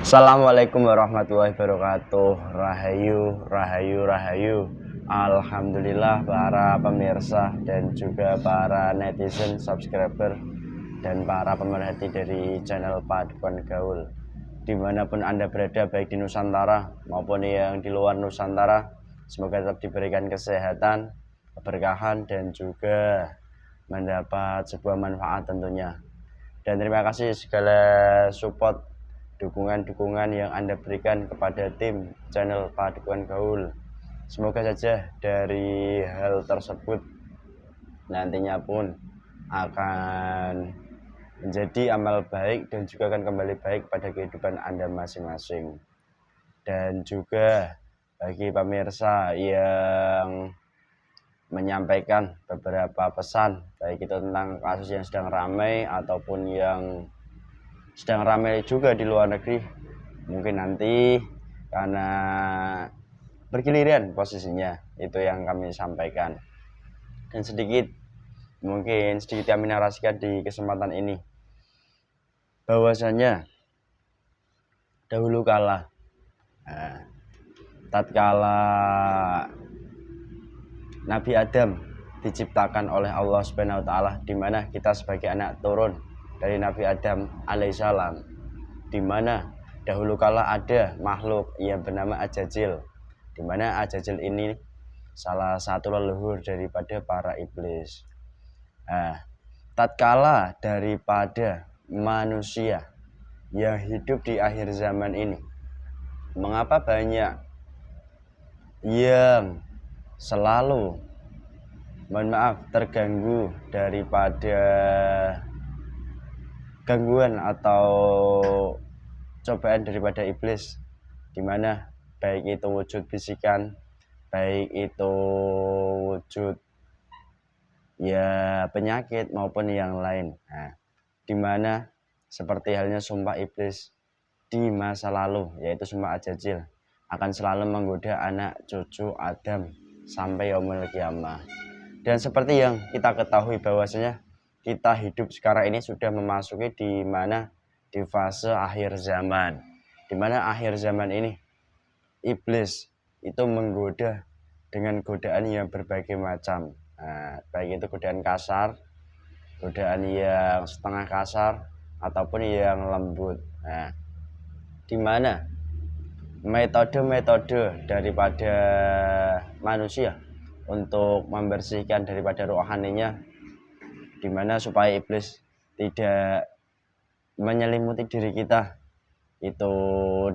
Assalamualaikum warahmatullahi wabarakatuh. Rahayu, rahayu, rahayu. Alhamdulillah para pemirsa dan juga para netizen, subscriber dan para pemerhati dari channel Paduan Gaul. Dimanapun Anda berada, baik di Nusantara maupun yang di luar Nusantara, semoga tetap diberikan kesehatan, keberkahan dan juga mendapat sebuah manfaat tentunya. Dan terima kasih segala support, dukungan-dukungan yang Anda berikan kepada tim channel Paduan Gaul. Semoga saja dari hal tersebut nantinya pun akan menjadi amal baik dan juga akan kembali baik pada kehidupan Anda masing-masing. Dan juga bagi pemirsa yang menyampaikan beberapa pesan, baik itu tentang kasus yang sedang ramai ataupun yang sedang ramai juga di luar negeri, mungkin nanti karena bergiliran posisinya itu yang kami sampaikan. Dan mungkin sedikit kami narasikan di kesempatan ini, bahwasanya dahulu kala tatkala Nabi Adam diciptakan oleh Allah Subhanahu wa taala, di mana kita sebagai anak turun dari Nabi Adam alaihissalam, di mana dahulu kala ada makhluk yang bernama Ajajil, di mana Ajajil ini salah satu leluhur daripada para iblis. Tatkala daripada manusia yang hidup di akhir zaman ini, mengapa banyak yang selalu terganggu daripada gangguan atau cobaan daripada iblis, dimana baik itu wujud bisikan, baik itu wujud ya penyakit maupun yang lain. Dimana seperti halnya sumpah iblis di masa lalu, yaitu sumpah Ajajil, akan selalu menggoda anak cucu Adam sampai yaumul qiyamah. Dan seperti yang kita ketahui bahwasanya kita hidup sekarang ini sudah memasuki di fase akhir zaman, di mana akhir zaman ini iblis itu menggoda dengan godaan yang berbagai macam, baik itu godaan kasar, godaan yang setengah kasar ataupun yang lembut. Di mana metode-metode daripada manusia untuk membersihkan daripada rohaninya, dimana supaya iblis tidak menyelimuti diri kita itu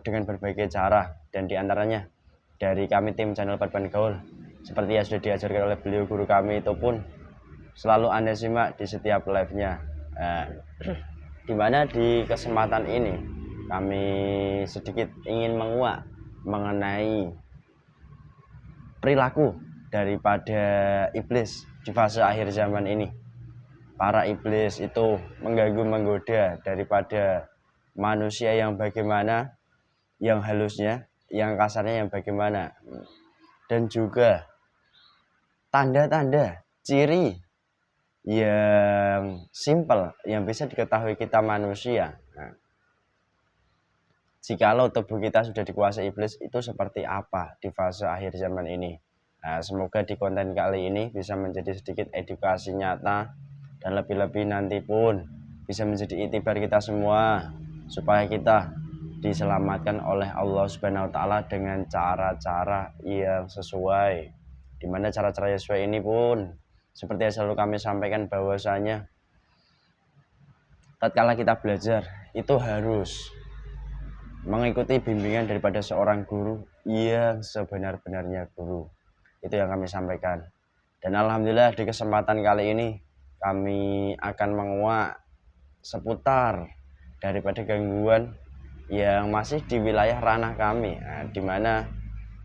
dengan berbagai cara, dan diantaranya dari kami tim channel Paduan Gaul, seperti yang sudah diajarkan oleh beliau guru kami, itu pun selalu Anda simak di setiap live-nya. Dimana di kesempatan ini kami sedikit ingin menguak mengenai perilaku daripada iblis di fase akhir zaman ini. Para iblis itu mengganggu, menggoda daripada manusia yang bagaimana, yang halusnya, yang kasarnya yang bagaimana, dan juga tanda-tanda ciri yang simpel yang bisa diketahui kita manusia. Jikalau tubuh kita sudah dikuasai iblis, itu seperti apa di fase akhir zaman ini. Semoga di konten kali ini bisa menjadi sedikit edukasi nyata, dan lebih-lebih nanti pun bisa menjadi itibar kita semua, supaya kita diselamatkan oleh Allah Subhanahu wa taala dengan cara-cara yang sesuai. Dimana cara-cara yang sesuai ini pun seperti yang selalu kami sampaikan, bahwasanya tatkala kita belajar itu harus mengikuti bimbingan daripada seorang guru yang sebenar-benarnya guru. Itu yang kami sampaikan. Dan alhamdulillah di kesempatan kali ini kami akan menguak seputar daripada gangguan yang masih di wilayah ranah kami, di mana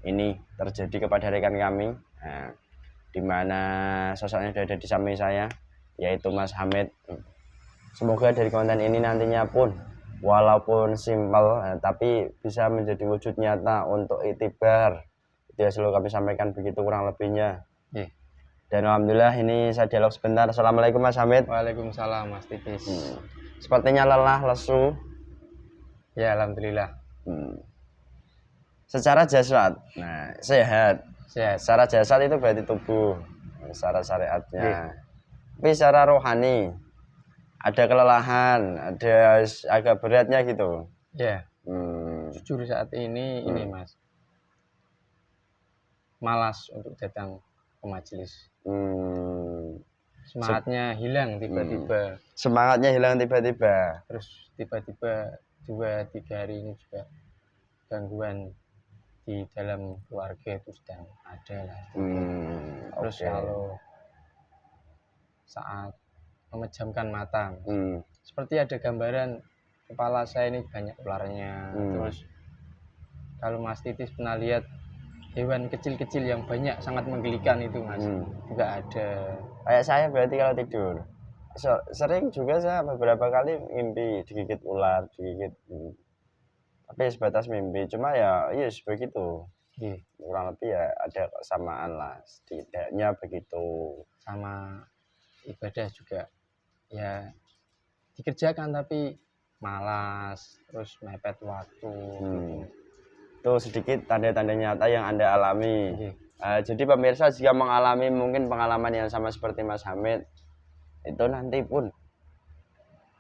ini terjadi kepada rekan kami, di mana sosoknya sudah ada di samping saya, yaitu Mas Hamid. Semoga dari konten ini nantinya pun walaupun simpel, tapi bisa menjadi wujud nyata untuk itibar. Itu yang selalu kami sampaikan, begitu kurang lebihnya. Dan alhamdulillah ini saya dialog sebentar. Assalamualaikum Mas Hamid. Waalaikumsalam Mas Tipis. Sepertinya lelah, lesu. Ya alhamdulillah. Secara jasad, nah sehat. Secara jasad itu berarti tubuh, secara syariatnya. Tapi secara rohani ada kelelahan, ada agak beratnya gitu. Ya. Jujur saat ini Mas, malas untuk datang ke majelis. Semangatnya hilang tiba-tiba. Semangatnya hilang tiba-tiba. Terus tiba-tiba 2-3 hari ini juga gangguan di dalam keluarga itu sedang ada lah. Terus kalau saat memejamkan mata, seperti ada gambaran kepala saya ini banyak ularnya. Terus kalau Mas Titis pernah lihat hewan kecil-kecil yang banyak sangat menggelikan itu Mas, juga ada. Kayak saya berarti kalau tidur sering juga saya beberapa kali mimpi digigit ular, digigit. Tapi sebatas mimpi, cuma ya yes begitu. Kurang lebih ya ada kesamaan lah, setidaknya begitu. Sama ibadah juga ya dikerjakan tapi malas, terus mepet waktu. Itu sedikit tanda-tanda nyata yang Anda alami. Jadi pemirsa jika mengalami mungkin pengalaman yang sama seperti Mas Hamid, itu nanti pun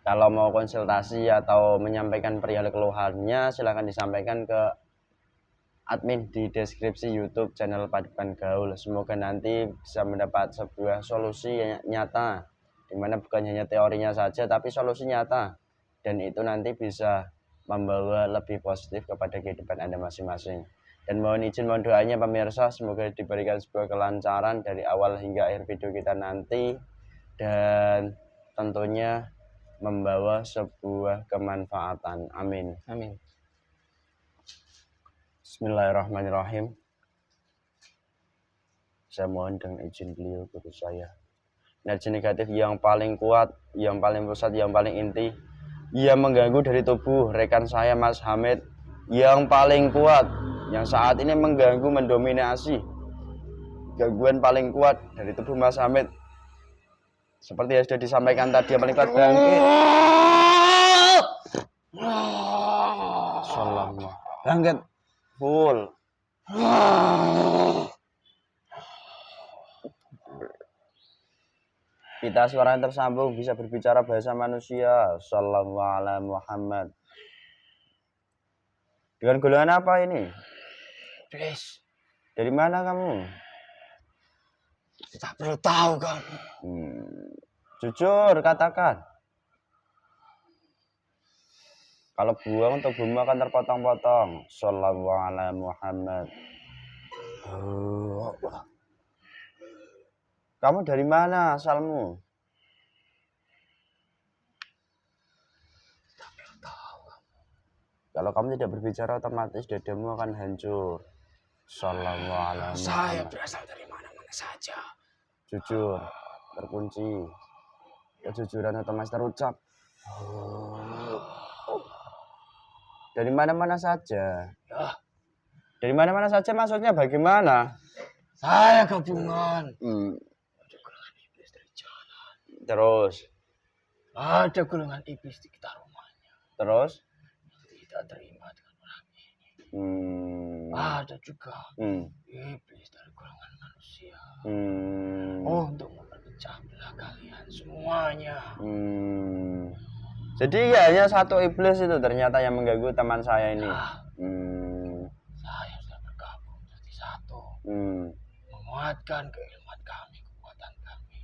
kalau mau konsultasi atau menyampaikan perihal keluhannya, silahkan disampaikan ke admin di deskripsi YouTube channel Padukan Gaul. Semoga nanti bisa mendapat sebuah solusi yang nyata, dimana bukan hanya teorinya saja tapi solusi nyata, dan itu nanti bisa membawa lebih positif kepada kehidupan Anda masing-masing. Dan mohon izin, mohon doanya pemirsa, semoga diberikan sebuah kelancaran dari awal hingga akhir video kita nanti, dan tentunya membawa sebuah kemanfaatan. Amin. Amin. Bismillahirrahmanirrahim. Saya mohon dengan izin beliau guru saya. Energi negatif yang paling kuat, yang paling pusat, yang paling inti, yang mengganggu dari tubuh rekan saya Mas Hamid, yang paling kuat, yang saat ini mengganggu, mendominasi, gangguan paling kuat dari tubuh Mas Hamid, seperti yang sudah disampaikan tadi, yang paling kuat bangkit. Sallallahu bangkit full. Kita suaranya tersambung, bisa berbicara bahasa manusia. Sallallahu alaihi Muhammad. Dengan golongan apa ini? Iblis. Dari mana kamu? Tak perlu tahu kamu. Jujur katakan. Kalau buang tubuhmu akan terpotong-potong. Sallallahu alaihi Muhammad. Kamu dari mana asalmu? Tak perlu tahu. Kalau kamu tidak berbicara, otomatis dadamu akan hancur. Sallallahu alaihi Muhammad. Saya berasal dari mana-mana saja. Jujur, terkunci. Kejujuran otomatis terucap. Dari mana-mana saja. Dari mana-mana saja maksudnya bagaimana? Saya gabungan. Ada golongan iblis dari jalan. Terus? Ada golongan iblis di sekitar rumahnya. Terus? Tidak terima dengan orang ini. Ada juga iblis dari golongan manusia. Untuk memperpecah belah kalian semuanya. Jadi ya hanya satu iblis itu ternyata yang mengganggu teman saya ini. Saya sudah bergabung jadi satu. Menguatkan keilmuan kami, kekuatan kami.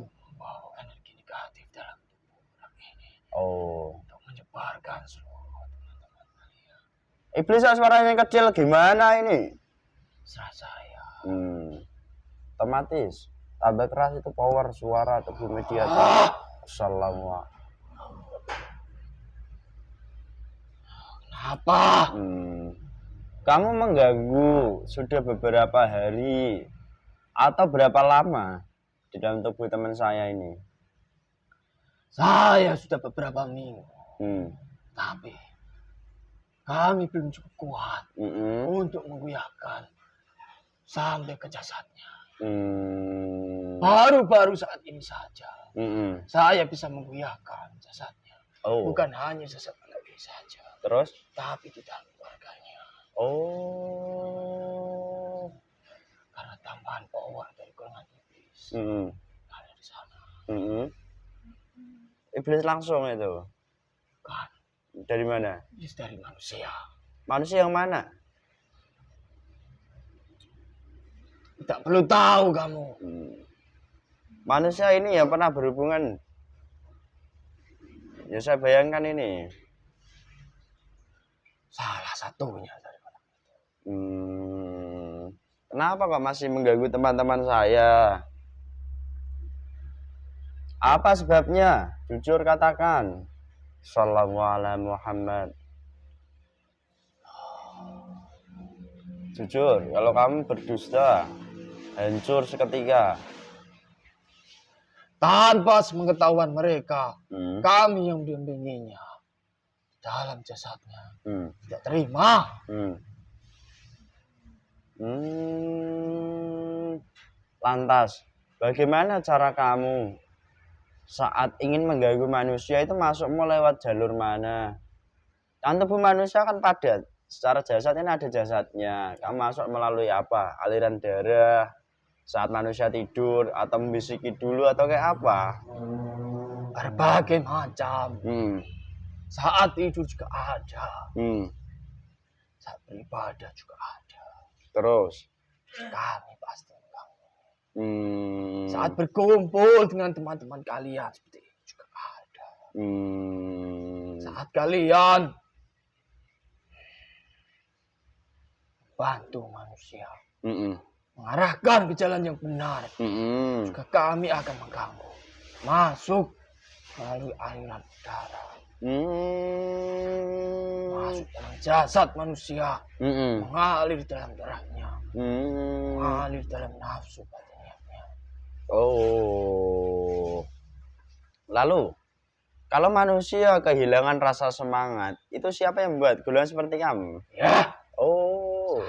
Membawa energi negatif dalam tubuh orang ini. Untuk menyebarkan seluruh teman-teman kalian. Iblis suaranya kecil gimana ini? Serah saya. Otomatis tambah keras itu power suara tubuh media. Assalamualaikum. Kenapa? Kamu mengganggu sudah beberapa hari atau berapa lama di dalam tubuh teman saya ini? Saya sudah beberapa minggu. Tapi kami belum cukup kuat untuk menggoyahkan sampai ke jasadnya. Baru-baru saat ini saja saya bisa menggoyahkan jasadnya. Bukan hanya jasad lagi saja. Terus? tapi di dalam keluarganya. Oh. Karena tambahan power dari golongan iblis. Ada di sana. Iblis langsung itu. Kan. Dari mana? Iblis dari manusia. Manusia yang mana? Tidak perlu tahu kamu. Manusia ini yang pernah berhubungan. Ya saya bayangkan ini. Salah satunya dari orang itu. Kenapa kok masih mengganggu teman-teman saya? Apa sebabnya? Jujur katakan. Sallallahu alaihi Muhammad. Jujur, kalau kamu berdusta, hancur seketika. Tanpa sepengetahuan mereka, kami yang membimbinginya dalam jasadnya tidak terima. Lantas, bagaimana cara kamu saat ingin mengganggu manusia itu masukmu lewat jalur mana? Kan tubuh manusia kan padat. Secara jasad ini ada jasadnya. Kamu masuk melalui apa? Aliran darah saat manusia tidur atau membisiki dulu atau kayak apa? Berbagai macam. Saat tidur juga ada. Saat beribadah juga ada. Terus? Kami pasti mengganggu. Saat berkumpul dengan teman-teman kalian seperti itu juga ada. Saat kalian bantu manusia mengarahkan ke jalan yang benar, juga kami akan mengganggu, masuk melalui aliran udara, masuk dalam jasad manusia, mengalir dalam darahnya, mengalir dalam nafsu batinnya. Oh, lalu kalau manusia kehilangan rasa semangat, itu siapa yang membuat golongan seperti kamu? Ya. Oh.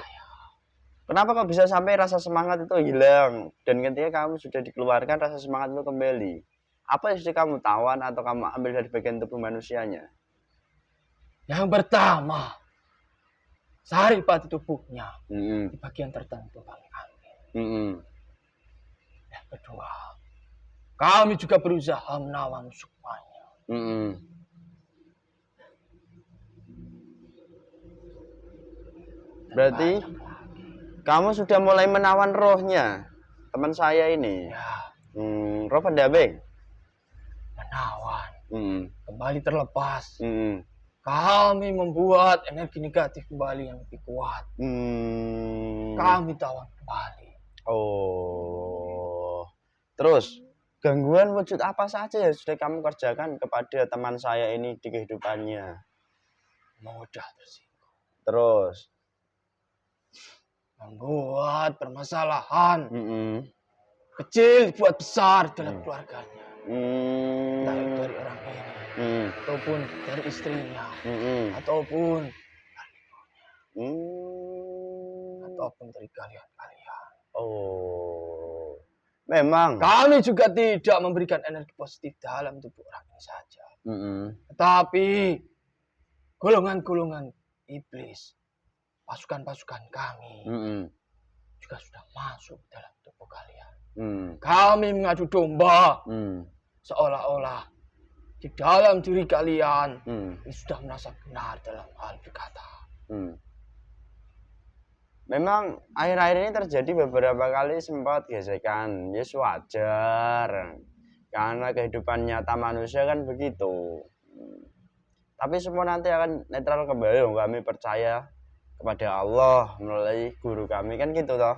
Kenapa kok bisa sampai rasa semangat itu hilang? Dan ketika kamu sudah dikeluarkan, rasa semangat itu kembali. Apa yang sudah kamu tawan atau kamu ambil dari bagian tubuh manusianya? Yang pertama, saripati tubuhnya di bagian tertentu kami ambil. Yang kedua, kami juga berusaha menawan semuanya. Berarti kamu sudah mulai menawan rohnya teman saya ini. Ya. Roh pendamping. Menawan. Kembali terlepas. Kami membuat energi negatif kembali yang lebih kuat. Kami tawan kembali. Oh. Terus gangguan wujud apa saja yang sudah kamu kerjakan kepada teman saya ini di kehidupannya? Mudah tersinggung. Terus membuat permasalahan kecil buat besar dalam keluarganya, dari orang ini, ataupun dari istrinya, ataupun dari ibunya, ataupun dari kalian. Oh, memang kami juga tidak memberikan energi positif dalam tubuh orang ini saja, tetapi golongan-golongan iblis, pasukan-pasukan kami juga sudah masuk dalam tubuh kalian. Kami mengadu domba, seolah-olah di dalam diri kalian sudah merasa benar dalam hal berkata. Memang akhir-akhir ini terjadi beberapa kali sempat gesekan. Yes, wajar. Karena kehidupan nyata manusia kan begitu. Tapi semua nanti akan netral kembali. Kami percaya kepada Allah melalui guru kami kan gitu toh.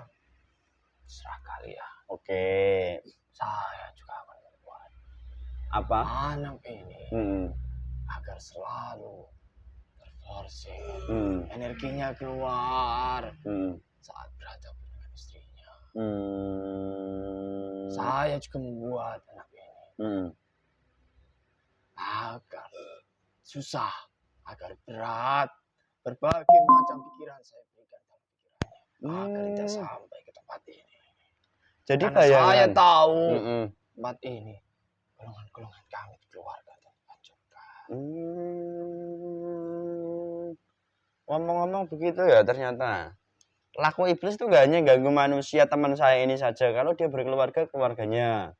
Serah kalian. Oke. Saya juga akan membuat apa anak ini agar selalu terforsir, energinya keluar saat berhadapan dengan istrinya. Saya juga membuat anak ini agar susah, agar berat, berbagai macam pikiran saya berikan dalam pikirannya agar tidak sampai ke tempat ini. Jadi karena saya tahu tempat ini golongan-golongan kami keluarga dan hancurkan. ngomong-ngomong begitu ya ternyata. Laku iblis itu gak hanya ganggu manusia teman saya ini saja. Kalau dia berkeluarga, keluarganya.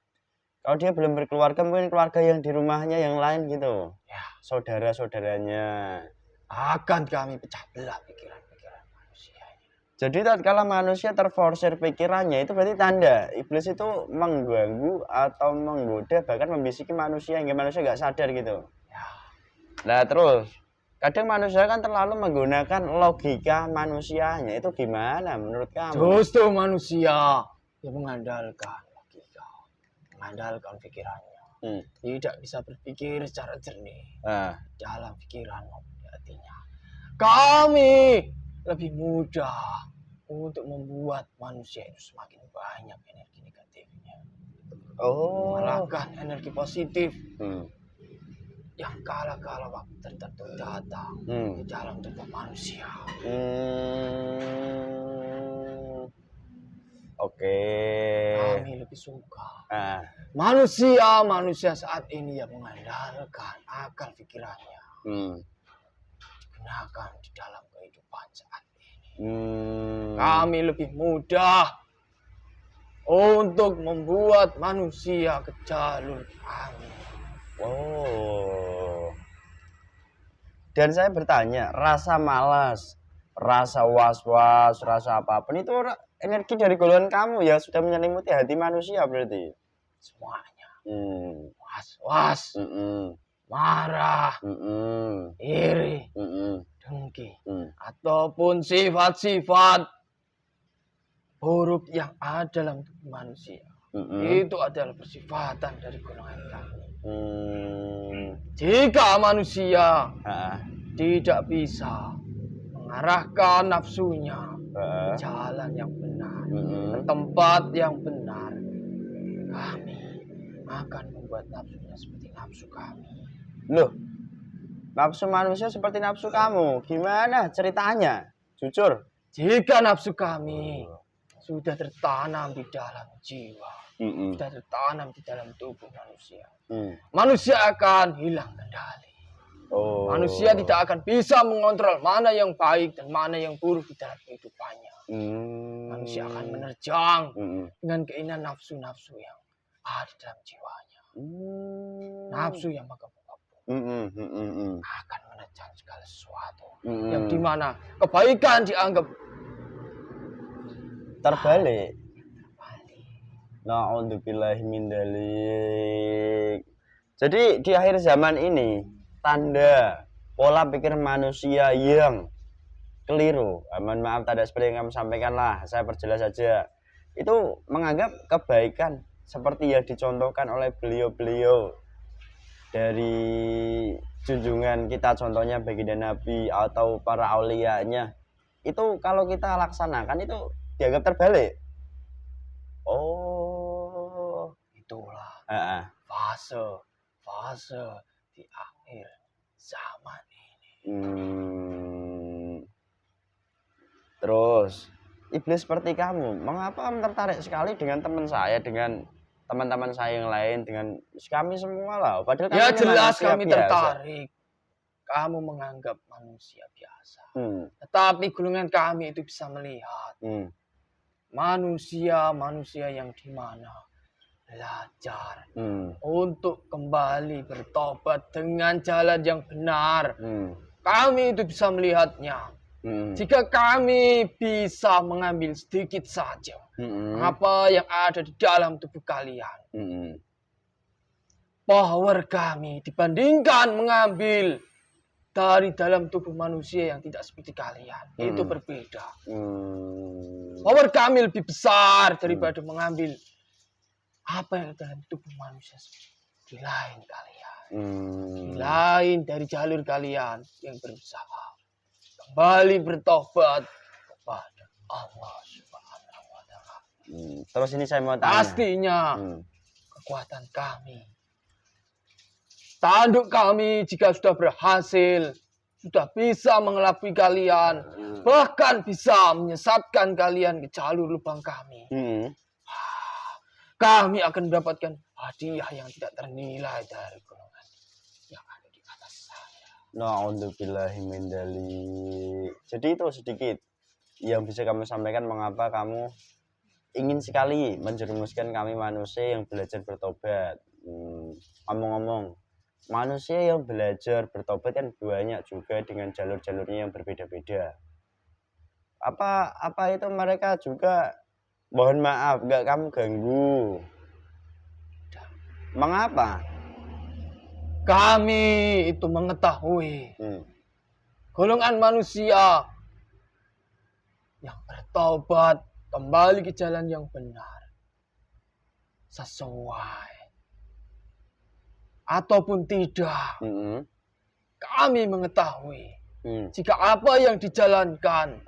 Kalau dia belum berkeluarga, mungkin keluarga yang di rumahnya yang lain gitu. Ya, Saudara-saudaranya. akan kami pecah belah pikiran-pikiran manusia ini. Jadi tatkala manusia terforsir pikirannya, itu berarti tanda iblis itu mengganggu atau menggoda, bahkan membisiki manusia hingga manusia gak sadar gitu. Ya, Nah terus, kadang manusia kan terlalu menggunakan logika manusianya. Itu gimana menurut kamu? justru manusia yang mengandalkan logika, mengandalkan pikirannya. Tidak bisa berpikir secara jernih dalam pikiran maupun di hatinya. Kami lebih mudah untuk membuat manusia itu semakin banyak energi negatifnya, mengalahkan energi positif yang kala-kala waktu tertentu datang di dalam tubuh manusia. Oke. Kami lebih suka manusia saat ini yang mengandalkan akal pikirannya digunakan di dalam kehidupan saat ini. Kami lebih mudah untuk membuat manusia ke jalur kami. Dan saya bertanya, rasa malas, rasa was-was, rasa apapun itu energi dari golongan kamu yang sudah menyelimuti hati manusia berarti. Semuanya. Was-was, marah, iri, dengki, ataupun sifat-sifat buruk yang ada dalam tubuh manusia. Itu adalah persifatan dari golongan kami. Jika manusia tidak bisa mengarahkan nafsunya ke jalan yang benar, ke tempat yang benar, kami akan membuat nafsunya seperti nafsu kami. Loh, nafsu manusia seperti nafsu kamu? Gimana ceritanya? Jujur. Jika nafsu kami sudah tertanam di dalam jiwa, sudah tertanam di dalam tubuh manusia, manusia akan hilang kendali. Manusia tidak akan bisa mengontrol mana yang baik dan mana yang buruk di dalam kehidupannya. Manusia akan menerjang dengan keinginan nafsu-nafsu yang ada dalam jiwanya. Nafsu yang menggebu-gebu akan menerjang segala sesuatu yang dimana kebaikan dianggap terbalik. Na'udzubillahi min dzalik. Jadi di akhir zaman ini tanda pola pikir manusia yang keliru. Mohon maaf tadi seperti yang kamu sampaikan lah, saya perjelas saja. Itu menganggap kebaikan seperti yang dicontohkan oleh beliau-beliau dari junjungan kita, contohnya baginda Nabi atau para aulianya. Itu kalau kita laksanakan itu dianggap terbalik. Itulah fase di akhir zaman ini. Terus iblis seperti kamu, mengapa kamu tertarik sekali dengan teman saya, dengan teman-teman saya yang lain, dengan kami semua lah? Padahal ya jelas kami biasa. Tertarik. Kamu menganggap manusia biasa. Tetapi golongan kami itu bisa melihat manusia yang dimana belajar untuk kembali bertobat dengan jalan yang benar. Kami itu bisa melihatnya. Jika kami bisa mengambil sedikit saja apa yang ada di dalam tubuh kalian, power kami dibandingkan mengambil dari dalam tubuh manusia yang tidak seperti kalian, itu berbeda. Power kami lebih besar daripada mengambil apa yang ada dalam tubuh manusia di lain kalian, di lain dari jalur kalian yang berusaha kembali bertobat kepada Allah Subhanahu wa Ta'ala. Terus ini saya mau tanya. Pastinya kekuatan kami, tanduk kami jika sudah berhasil, sudah bisa mengelabui kalian, bahkan bisa menyesatkan kalian ke jalur lubang kami. Kami akan mendapatkan hadiah yang tidak ternilai dari golongan yang ada di atas saya. Na'udzubillahi min dzalik. Jadi itu sedikit yang bisa kamu sampaikan mengapa kamu ingin sekali menjerumuskan kami manusia yang belajar bertobat. Ngomong-ngomong, manusia yang belajar bertobat kan banyak juga dengan jalur-jalurnya yang berbeda-beda. Apa itu mereka juga, mohon maaf nggak kamu ganggu. Mengapa? Kami itu mengetahui golongan manusia yang bertobat kembali ke jalan yang benar, sesuai ataupun tidak. Kami mengetahui jika apa yang dijalankan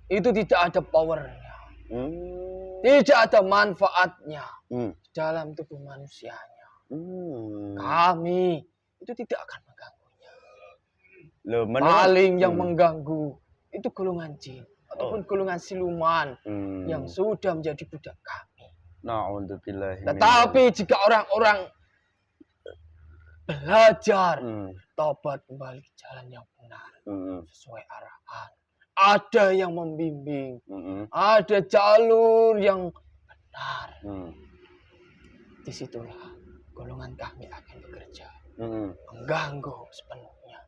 itu tidak ada powernya, tidak ada manfaatnya dalam tubuh manusianya. Kami itu tidak akan mengganggunya. Paling yang mengganggu itu golongan jin ataupun golongan siluman yang sudah menjadi budak kami. Tetapi jika orang-orang belajar tobat kembali ke jalan yang benar, sesuai arahan, ada yang membimbing, ada jalur yang benar, disitulah golongan kami akan bekerja, mengganggu sepenuhnya,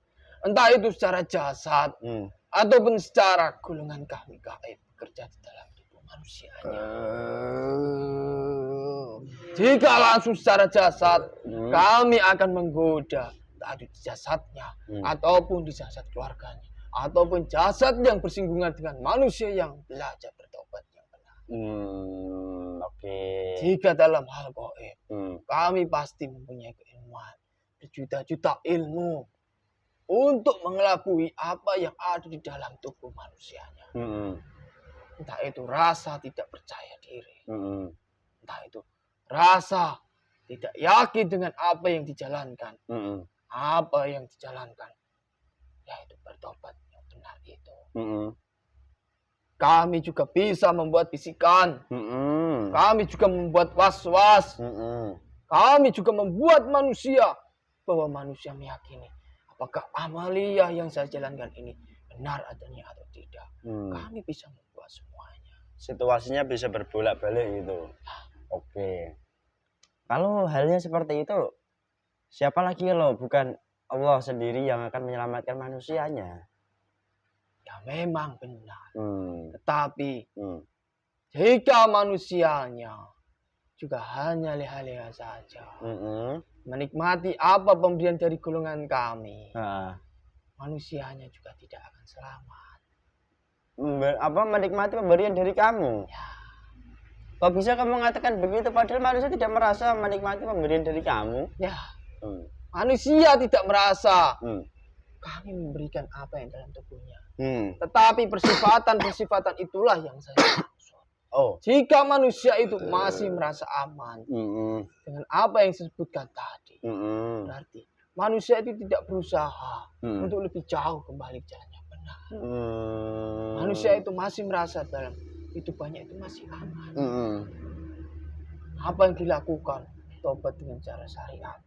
entah itu secara jasad ataupun secara golongan kami gaib bekerja di dalam tubuh manusianya. Jika langsung secara jasad, kami akan menggoda entah itu di jasadnya ataupun di jasad keluarganya ataupun jasad yang bersinggungan dengan manusia yang belajar bertobat yang benar. Jika dalam hal gaib, kami pasti mempunyai keilmuan, berjuta-juta ilmu untuk mengelabui apa yang ada di dalam tubuh manusianya. Entah itu rasa tidak percaya diri, entah itu rasa tidak yakin dengan apa yang dijalankan, apa yang dijalankan, yaitu bertobat yang benar itu. Kami juga bisa membuat bisikan, kami juga membuat was-was, kami juga membuat manusia bahwa manusia meyakini apakah amaliyah yang saya jalankan ini benar adanya atau tidak. Kami bisa membuat semuanya. Situasinya bisa berbolak-balik gitu. Oke. Kalau halnya seperti itu, siapa lagi loh, bukan Allah sendiri yang akan menyelamatkan manusianya? Ya memang benar. Tetapi jika manusianya juga hanya leha-leha saja, menikmati apa pemberian dari golongan kami, manusianya juga tidak akan selamat. Menikmati pemberian dari kamu? Ya. Kok bisa kamu mengatakan begitu padahal manusia tidak merasa menikmati pemberian dari kamu? Ya, manusia tidak merasa kami memberikan apa yang dalam tubuhnya. Tetapi persifatan itulah yang saya maksud. Jika manusia itu masih merasa aman dengan apa yang disebutkan tadi, berarti manusia itu tidak berusaha untuk lebih jauh kembali ke jalan yang benar. Manusia itu masih merasa dalam hidupannya itu masih aman. Apa yang dilakukan tobat dengan cara syariat,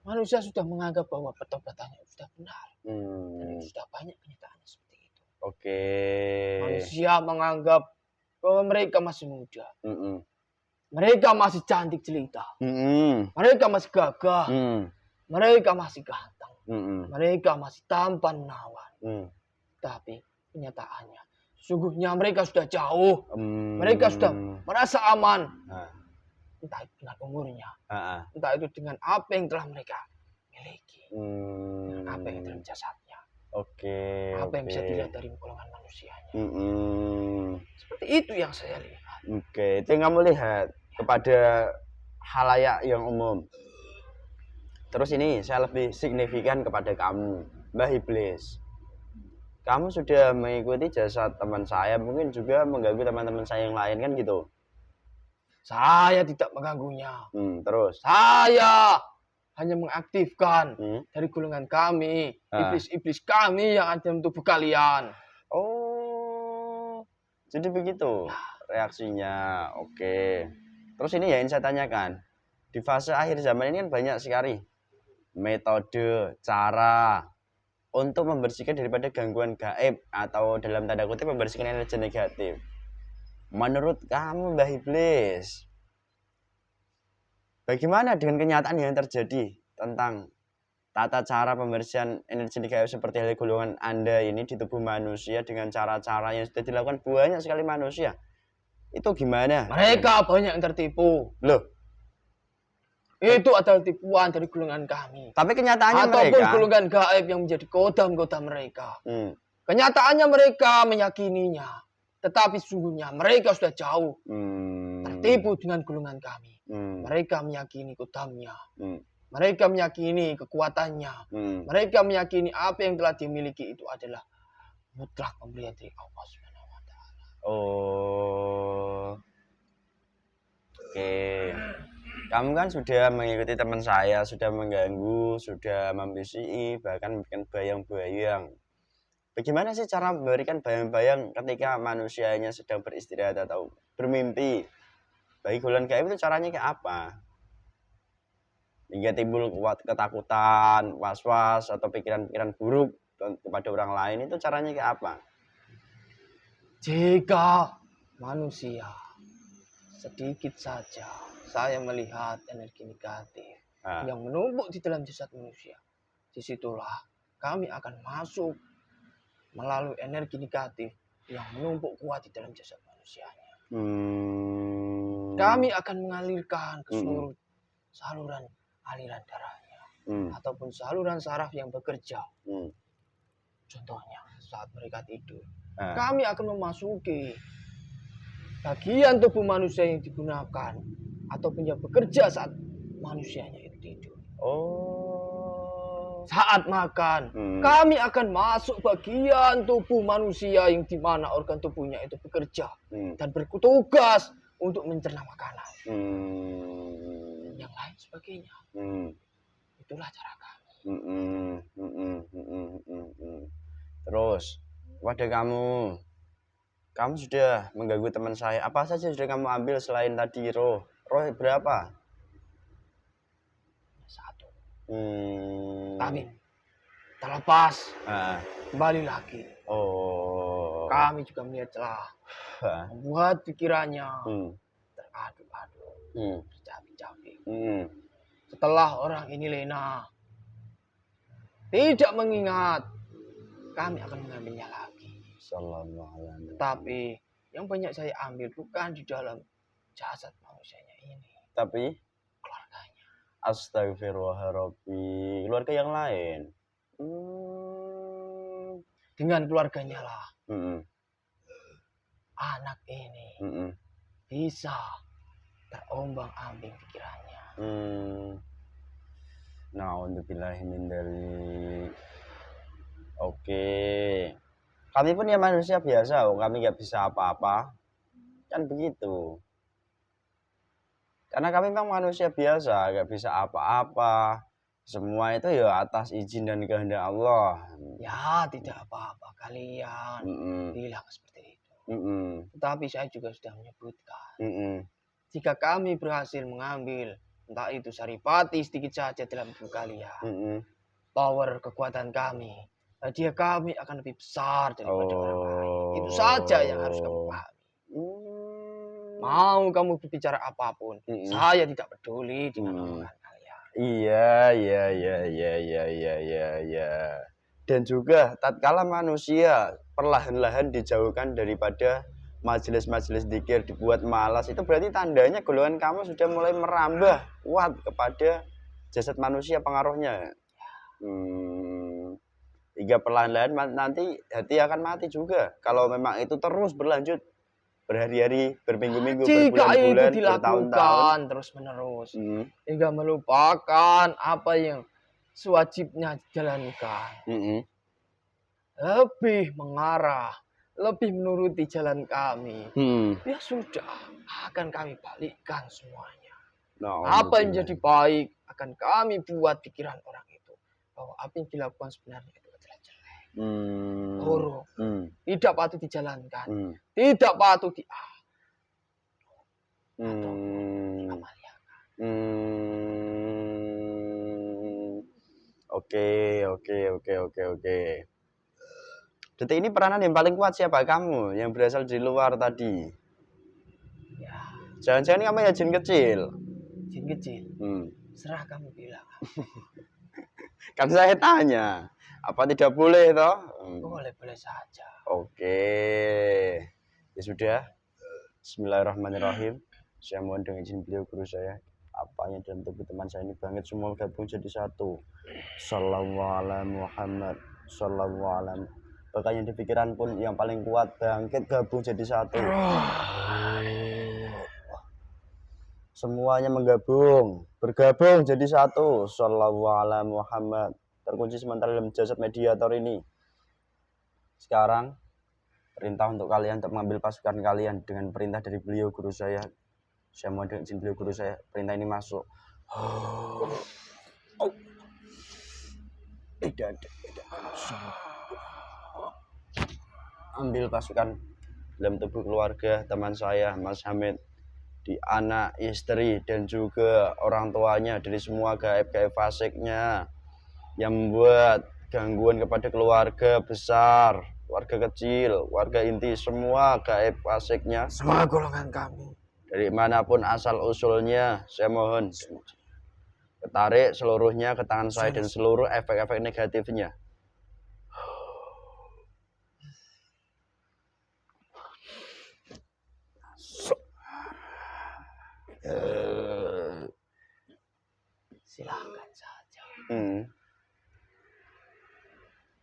manusia sudah menganggap bahwa pertobatannya sudah benar. Dan sudah banyak kenyataannya seperti itu. Manusia menganggap bahwa mereka masih muda, mereka masih cantik jelita, mereka masih gagah, mereka masih ganteng, mereka masih tampan menawan. Tapi kenyataannya sungguhnya mereka sudah jauh, mereka sudah merasa aman, entah itu dengan umurnya, entah itu dengan apa yang telah mereka miliki, dengan apa yang dalam jasadnya, apa yang bisa dilihat dari golongan manusianya. Seperti itu yang saya lihat. Itu yang kamu lihat kepada halayak yang umum. Terus ini saya lebih signifikan kepada kamu, Mbah Iblis. Kamu sudah mengikuti jasa teman saya, mungkin juga mengganggu teman-teman saya yang lain kan gitu. Saya tidak mengganggunya. Terus? Saya hanya mengaktifkan dari golongan kami, iblis-iblis kami yang ada dalam tubuh kalian. Jadi begitu reaksinya. Oke. Terus ini ya yang saya tanyakan. Di fase akhir zaman ini kan banyak sekali metode, cara untuk membersihkan daripada gangguan gaib atau dalam tanda kutip membersihkan energi negatif. Menurut kamu Mbah Iblis, bagaimana dengan kenyataan yang terjadi tentang tata cara pembersihan energi negatif seperti halnya golongan Anda ini di tubuh manusia dengan cara-cara yang sudah dilakukan banyak sekali manusia? Itu gimana? Mereka banyak yang tertipu. Loh, Itu adalah tipuan dari golongan kami. tapi kenyataannya Ataupun mereka golongan gaib yang menjadi kodam-kodam mereka. Hmm. Kenyataannya mereka meyakininya. Tetapi sesungguhnya mereka sudah jauh tertipu dengan golongan kami. Mereka meyakini kodamnya. Mereka meyakini kekuatannya. Mereka meyakini apa yang telah dimiliki itu adalah mutlak pemberian dari Allah Subhanahu wa Ta'ala. Oh. Oke. Kamu kan sudah mengikuti teman saya, sudah mengganggu, sudah membisiki, bahkan bikin bayang-bayang. Bagaimana sih cara memberikan bayang-bayang ketika manusianya sedang beristirahat atau bermimpi? Bagi golongan gaib itu caranya kayak apa? Hingga timbul ketakutan, was-was, atau pikiran-pikiran buruk kepada orang lain, itu caranya kayak apa? Jika manusia sedikit saja saya melihat energi negatif yang menumpuk di dalam jasad manusia, disitulah kami akan masuk melalui energi negatif yang menumpuk kuat di dalam jasad manusianya. Kami akan mengalirkan ke seluruh saluran aliran darahnya ataupun saluran saraf yang bekerja. Contohnya saat mereka tidur, kami akan memasuki bagian tubuh manusia yang digunakan ataupun yang bekerja saat manusianya itu tidur. Oh. Saat makan, kami akan masuk bagian tubuh manusia yang di mana organ tubuhnya itu bekerja dan bertugas untuk mencerna makanan. Yang lain sebagainya. Itulah cara kami. Terus, pada kamu sudah mengganggu teman saya. Apa saja sudah kamu ambil selain tadi roh? Roh berapa? 1. Tapi terlepas kembali lagi. Oh. Kami juga melihat celah membuat pikirannya teradu-adu, bercabik-cabik. Setelah orang ini lena, tidak mengingat, kami akan mengambilnya lagi. Tapi yang banyak saya ambil bukan di dalam jasad manusianya ini, tapi keluarganya. Astagfirullahaladzim, keluarga yang lain. Dengan keluarganya lah anak ini bisa terombang-ambing pikirannya. Na'udzubillahi min dzalik. Oke. Kami pun ya manusia biasa, kami nggak bisa apa-apa. Kan begitu. Karena kami memang manusia biasa, nggak bisa apa-apa. Semua itu ya atas izin dan kehendak Allah. Ya, tidak apa-apa kalian bilang seperti itu. Tetapi saya juga sudah menyebutkan. Jika kami berhasil mengambil, entah itu saripati sedikit saja dalam tubuh kalian, power kekuatan kami, hadiah kami akan lebih besar daripada orang lain. Itu saja yang harus kamu pahami. Mau kamu berbicara apapun, saya tidak peduli dengan omongan kalian. Iya. Dan juga tatkala manusia perlahan-lahan dijauhkan daripada majelis-majelis dzikir, dibuat malas, itu berarti tandanya golongan kamu sudah mulai merambah kuat kepada jasad manusia pengaruhnya. Hingga perlahan-lahan nanti hati akan mati juga kalau memang itu terus berlanjut berhari-hari, berminggu-minggu, berbulan-bulan, itu dilakukan terus-menerus hingga melupakan apa yang sewajibnya dijalankan, lebih mengarah, lebih menuruti jalan kami, ya sudah akan kami balikkan semuanya. Apa yang jadi baik akan kami buat pikiran orang itu bahwa apa yang dilakukan sebenarnya itu adalah jelek, buruk, tidak patut dijalankan, tidak patut Oke. Detik ini peranan yang paling kuat siapa? Kamu yang berasal dari luar tadi. Ya, Jangan-jangan kamu ya jin kecil. jin kecil. Serah kamu bilang. Kan saya tanya, apa tidak boleh toh? Boleh saja. Oke. Ya sudah. Bismillahirrahmanirrahim. Saya mohon dengan izin beliau guru saya, apanya dalam tubuh teman saya ini banget semua gabung jadi satu. Sallallahu alaihi Muhammad, sallallahu alaihi. Bahkan yang di pikiran pun yang paling kuat bangkit gabung jadi satu. Semuanya bergabung jadi satu. Sallallahu alaihi Muhammad. Terkunci sementara dalam jasad mediator ini. Sekarang perintah untuk kalian untuk mengambil pasukan kalian dengan perintah dari beliau guru saya. Saya mohon dengan izin beliau guru saya, perintah ini masuk. Tidak. Ambil pasukan dalam tubuh keluarga teman saya, Mas Hamid, di anak, istri, dan juga orang tuanya, dari semua gaib-gaib fasiknya yang membuat gangguan kepada keluarga besar, keluarga kecil, keluarga inti, semua gaib fasiknya, Semua golongan kami. dari manapun asal usulnya, saya mohon ketarik seluruhnya ke tangan saya dan seluruh efek-efek negatifnya. Silakan saja.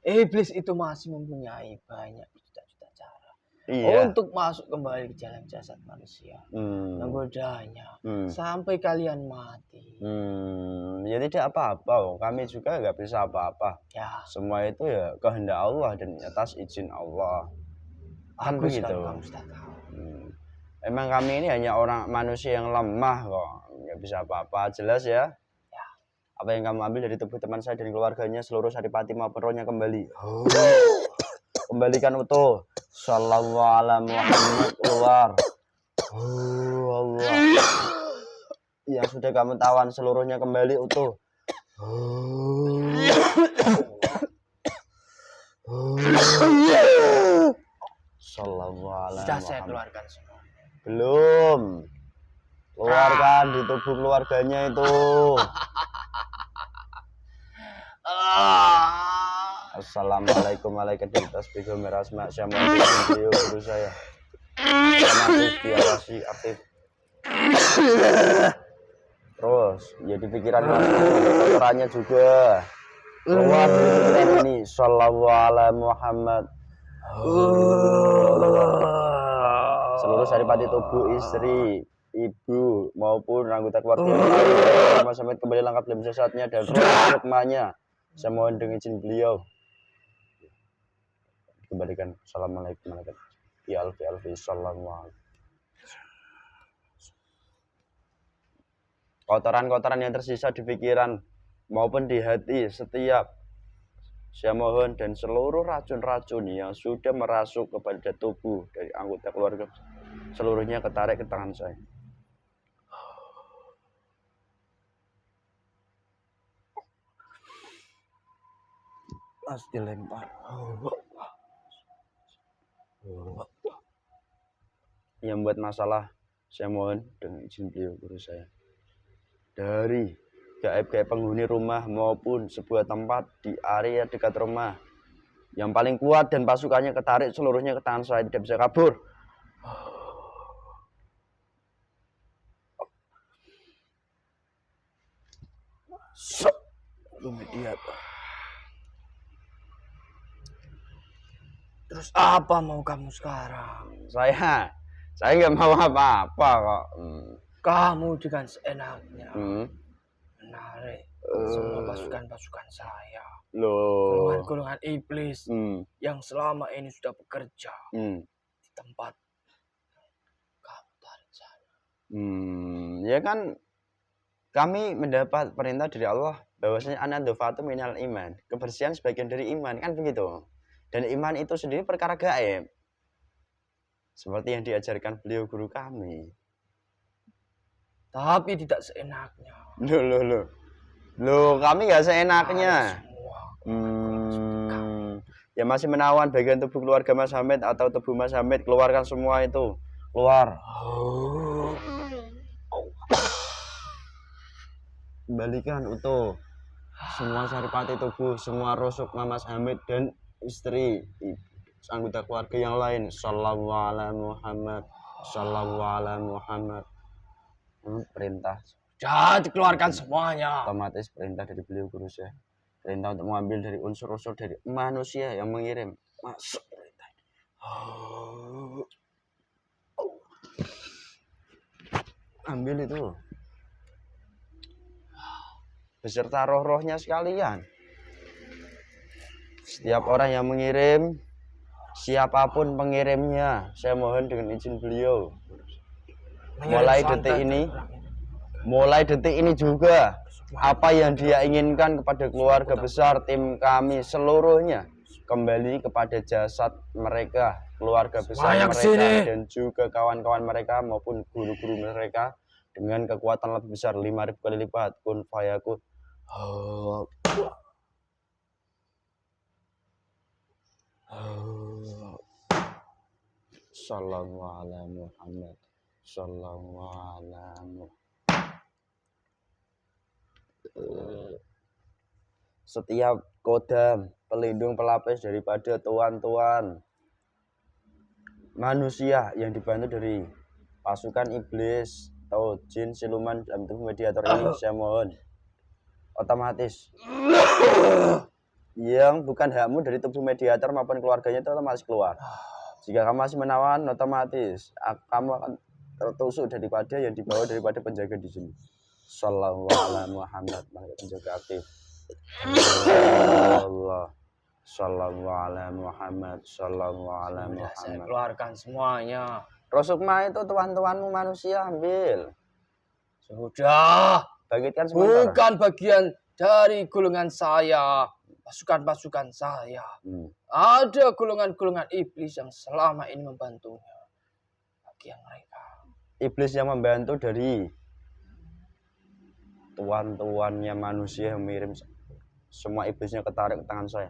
Iblis itu masih mempunyai banyak juta-juta cara untuk masuk kembali ke jalan jasad manusia. Menggodanya sampai kalian mati. Ya tidak apa-apa, kami juga nggak bisa apa-apa. Ya, semua itu ya kehendak Allah dan atas izin Allah. Kan begitu. Emang kami ini hanya orang manusia yang lemah kok, nggak bisa apa-apa. Jelas ya? Apa yang kamu ambil dari tubuh teman saya dan keluarganya, seluruh saripati maupun rohnya kembali. Kembalikan utuh. Sallallahu alaihi Muhammad keluar. Allah. Yang sudah kamu tawan seluruhnya kembali utuh. Sallallahu alaihi Sudah saya keluarkan semua. Belum. Keluarkan di tubuh keluarganya itu. Assalamualaikum warahmatullahi wabarakatuh. Saya mau video guru saya. Aktif, diawasi, aktif. Terus, ya di pikiran kotorannya juga. Keluar dari pikiran ini. Sallallahu alaihi Muhammad. Seluruh saripati tubuh istri, ibu maupun anggota keluarga yang lain sampai kembali lengkap dalam jasadnya dan rohnya. Saya mohon dengan izin beliau kembalikan. Assalamualaikum warahmatullahi wabarakatuh. Kotoran-kotoran yang tersisa di pikiran maupun di hati setiap, saya mohon, dan seluruh racun-racun yang sudah merasuk kepada tubuh dari anggota keluarga seluruhnya ketarik ke tangan saya. Mas dilempar. Yang buat masalah, saya mohon dengan izin beliau guru saya, dari gaib-gaib penghuni rumah maupun sebuah tempat di area dekat rumah yang paling kuat dan pasukannya ketarik seluruhnya ke tangan saya, tidak bisa kabur. Terus apa mau kamu sekarang? Saya nggak mau apa-apa kok. Kamu dengan seenaknya menarik semua pasukan-pasukan saya, golongan-golongan iblis yang selama ini sudah bekerja di tempat kamu tarik sana. Ya kan kami mendapat perintah dari Allah bahwasanya an-nadhafatu minal iman, kebersihan sebagian dari iman, kan begitu. Dan iman itu sendiri perkara gaib, seperti yang diajarkan beliau guru kami. Tapi tidak seenaknya. Loh, kami nggak seenaknya. Ya masih menawan bagian tubuh keluarga Mas Hamid atau tubuh Mas Hamid, keluarkan semua itu. Keluar. Kembalikan utuh semua saripati tubuh, semua rusuk Mas Hamid dan istri, anggota keluarga yang lain. Shallallahu alaihi Muhammad, shallallahu alaihi Muhammad. Perintah. Jangan dikeluarkan semuanya. Otomatis perintah dari beliau guru saya. Perintah untuk mengambil dari unsur-unsur dari manusia yang mengirim. Masuk perintah. Ambil itu. Beserta roh-rohnya sekalian. Setiap orang yang mengirim, siapapun pengirimnya, saya mohon dengan izin beliau. Mulai detik ini juga, apa yang dia inginkan kepada keluarga besar tim kami seluruhnya kembali kepada jasad mereka, keluarga besar mereka, dan juga kawan-kawan mereka maupun guru-guru mereka dengan kekuatan lebih besar 5.000 kali lipat. Kun fayakun. Sallallahu alaihi Muhammad, sallallahu alaihi. Setiap kodam pelindung pelapis daripada tuan-tuan manusia yang dibantu dari pasukan iblis atau jin siluman dalam tubuh mediator ini, saya mohon otomatis yang bukan hakmu dari tubuh mediator maupun keluarganya itu otomatis keluar. Jika kamu masih menawan, otomatis kamu akan tertusuk daripada yang dibawa daripada penjaga di sini. Sallallahu alaihi Muhammad, penjaga aktif. Allah. Sallallahu alaihi Muhammad, sallallahu alaihi Muhammad. Saya keluarkan semuanya. Rosukma itu tuan-tuanmu manusia, ambil. Sudah. Bangkitkan sementara. Bukan bagian dari golongan saya, pasukan-pasukan saya. Ada golongan-golongan iblis yang selama ini membantunya. Bagian mereka. Iblis yang membantu dari tuan-tuannya manusia yang mengirim, semua iblisnya ketarik ke tangan saya.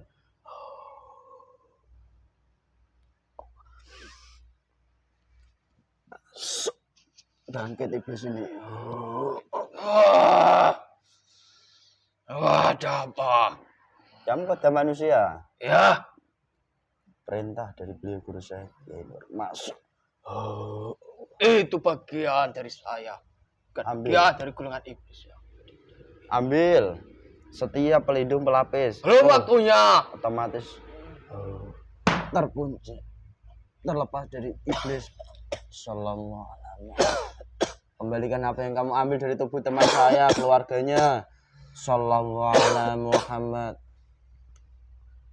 Bangkit iblis ini. Ada apa? Kamu kata manusia. Ya. Perintah dari beliau guru saya. Masuk. Itu bagian dari saya. Bagian dari golongan iblis. Ya. Ambil. Setiap pelindung pelapis. Belum waktunya. Otomatis terkunci. Terlepas dari iblis. Sallallahu alaihi wasallam. Kembalikan apa yang kamu ambil dari tubuh teman saya, keluarganya. Sallallahu alaihi Muhammad.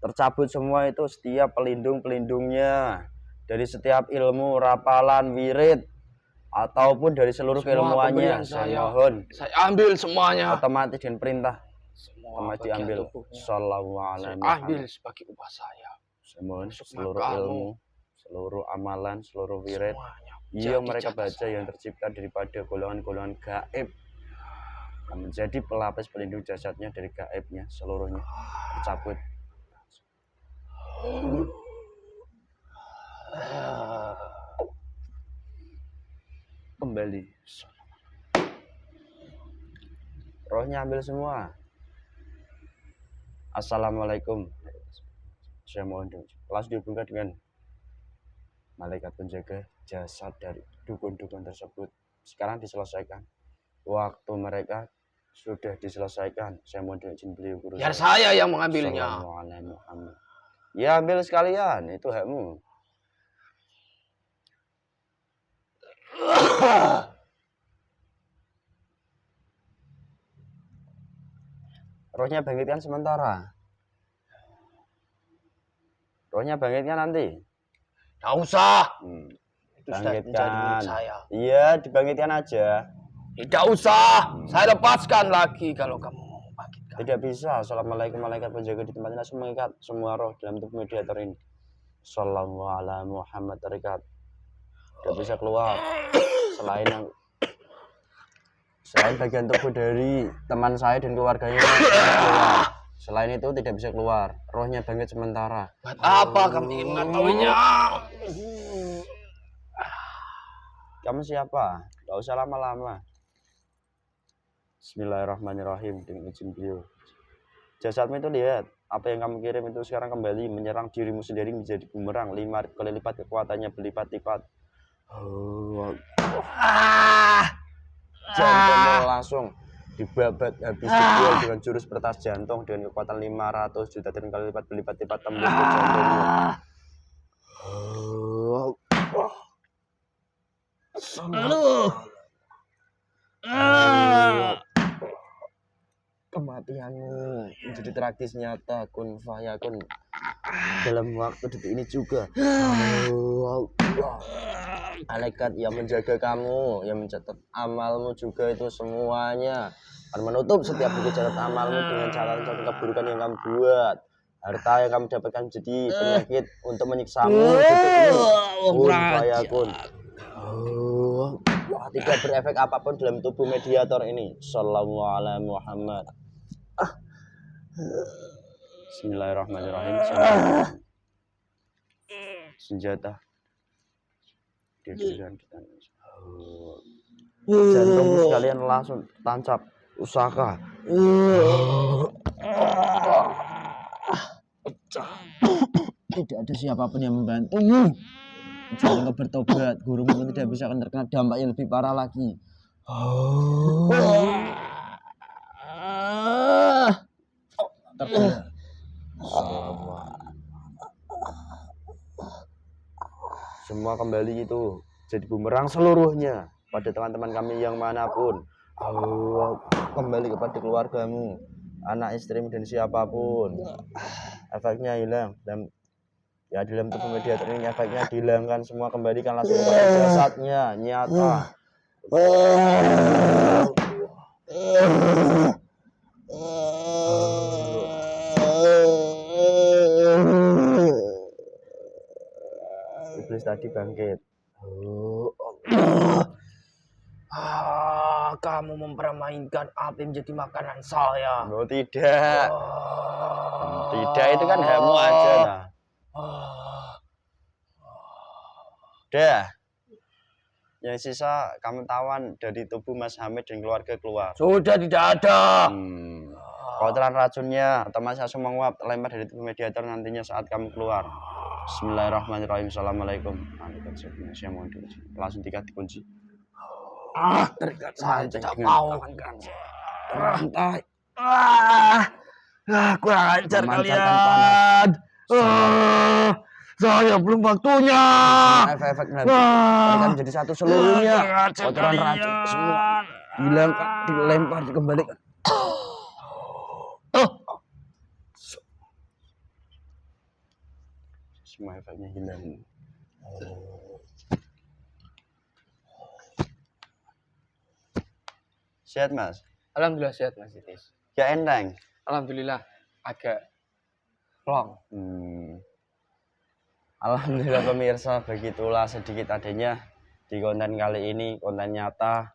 Tercabut semua itu, setiap pelindung-pelindungnya. Dari setiap ilmu, rapalan, wirid, ataupun dari seluruh keilmuannya. Saya mohon. Saya ambil semuanya. Otomatis dengan perintah. Semua diambil. Sallallahu alaihi Muhammad. Ambil sebagai upah saya. Saya mohon seluruh ilmu, seluruh amalan, seluruh wirid yang mereka baca yang tercipta daripada golongan-golongan gaib yang menjadi pelapis pelindung jasadnya dari gaibnya seluruhnya dicabut. Kembali. Rohnya ambil semua. Assalamualaikum. Saya mohon langsung dihubungkan dengan malaikat penjaga jasad dari dukun-dukun tersebut. Sekarang diselesaikan. Waktu mereka sudah diselesaikan. Saya mohon izin beliau guru. Biar saya yang mengambilnya. Ya ambil sekalian, itu hakmu. Rohnya bangkitkan sementara. Rohnya bangkitkan nanti. Tidak usah. Bangkitkan. Iya, dibangkitkan aja. Tidak usah. Saya lepaskan lagi kalau kamu mau bangkitkan. Tidak bisa. Assalamualaikum malaikat penjaga di tempat ini langsung mengikat semua roh dalam tubuh mediator ini. Sallallahu alaihi Muhammad terikat. Tidak bisa keluar. Selain bagian tubuh dari teman saya dan keluarganya. Selain itu tidak bisa keluar, rohnya bangkit sementara. Buat apa kami ingin mengetahuinya? Kamu siapa? Gak usah lama-lama. Bismillahirrahmanirrahim dengan izin beliau. Jasadmu itu lihat, apa yang kamu kirim itu sekarang kembali menyerang dirimu sendiri menjadi bumerang 5 kali lipat kekuatannya berlipat-lipat. Jantungmu langsung dibabat habis dibuang dengan jurus pertas jantung dengan kekuatan 500 juta kali lipat berlipat-lipat tembus ke jantungmu. Kematianmu menjadi tragis nyata, kun fayakun dalam waktu detik ini juga. Malaikat yang menjaga kamu, yang mencatat amalmu juga itu semuanya akan menutup setiap buku catat amalmu dengan catatan keburukan yang kamu buat. Harta yang kamu dapatkan menjadi penyakit untuk menyiksamu detik ini. Kun fayakun. Tidak berefek apapun dalam tubuh mediator ini. Sallallahu alaihi Muhammad. Bismillahirrahmanirrahim. Senjata dirikan kita. Jantungmu sekalian langsung tancap usaka. Tidak ada siapapun yang membantumu. Jangan kau bertobat, gurumu pun tidak bisa akan terkena dampak yang lebih parah lagi. Semua kembali itu jadi bumerang seluruhnya pada teman-teman kami yang manapun. Kembali kepada keluargamu, anak istrimu dan siapapun. Efeknya hilang dan ya dalam tubuh mediator ini efeknya dihilangkan semua, kembalikan langsung kepada jasadnya nyata. Iblis tadi bangkit. Kamu mempermainkan api menjadi makanan saya. Oh tidak. Tidak, itu kan hakmu aja nah. Udah. Yang sisa kamu tawan dari tubuh Mas Hamid dan keluarga keluar. Sudah tidak ada. Kotoran racunnya atau Mas Hasim menguap lempar dari tubuh mediator nantinya saat kamu keluar. Bismillahirrahmanirrahim. Assalamualaikum. Langsung dikunci. Terikat Saya tidak dengan mau. rantai. Kurang ajar Memancarkan kalian. Saya belum waktunya. Efek-efek nanti akan menjadi satu seluruhnya. Kotoran racun semua hilang, dilempar, dikembalikan. Semua efeknya hilang. Sehat Mas? Alhamdulillah sehat Mas Titis. Ya enteng. Alhamdulillah agak long. Alhamdulillah pemirsa, begitulah sedikit adanya di konten kali ini, konten nyata.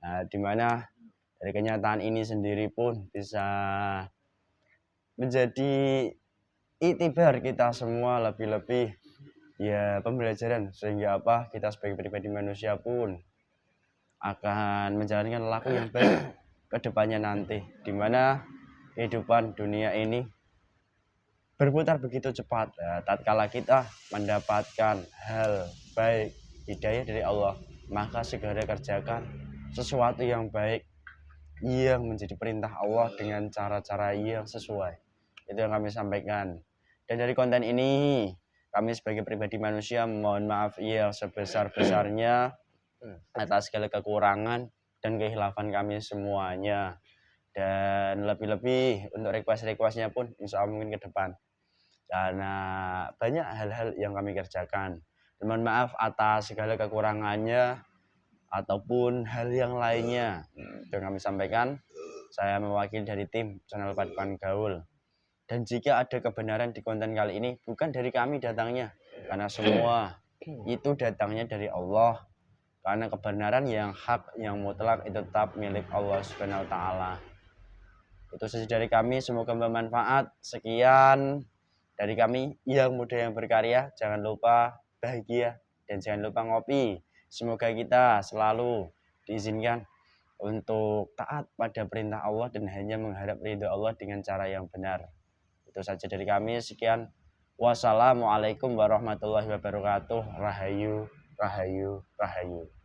Nah, dimana dari kenyataan ini sendiri pun bisa menjadi iktibar kita semua, lebih-lebih ya pembelajaran, sehingga apa, kita sebagai pribadi manusia pun akan menjalankan laku yang baik ke depannya nanti, dimana kehidupan dunia ini berputar begitu cepat. Tatkala kita mendapatkan hal baik, hidayah dari Allah, maka segera kerjakan sesuatu yang baik yang menjadi perintah Allah dengan cara-cara yang sesuai. Itu yang kami sampaikan. Dan dari konten ini, kami sebagai pribadi manusia mohon maaf ya sebesar-besarnya atas segala kekurangan dan kehilafan kami semuanya. Dan lebih-lebih untuk request-requestnya pun insya Allah mungkin ke depan, karena banyak hal-hal yang kami kerjakan. Dan mohon maaf atas segala kekurangannya ataupun hal yang lainnya yang kami sampaikan. Saya mewakili dari tim channel Padukan Gaul. Dan jika ada kebenaran di konten kali ini, bukan dari kami datangnya, karena semua itu datangnya dari Allah. Karena kebenaran yang hak, yang mutlak itu tetap milik Allah Subhanahu wa taala. Itu saja dari kami, semoga bermanfaat. Sekian dari kami yang muda yang berkarya. Jangan lupa bahagia dan jangan lupa ngopi. Semoga kita selalu diizinkan untuk taat pada perintah Allah dan hanya mengharap ridho Allah dengan cara yang benar. Itu saja dari kami. Sekian. Wassalamualaikum warahmatullahi wabarakatuh. Rahayu, rahayu, rahayu.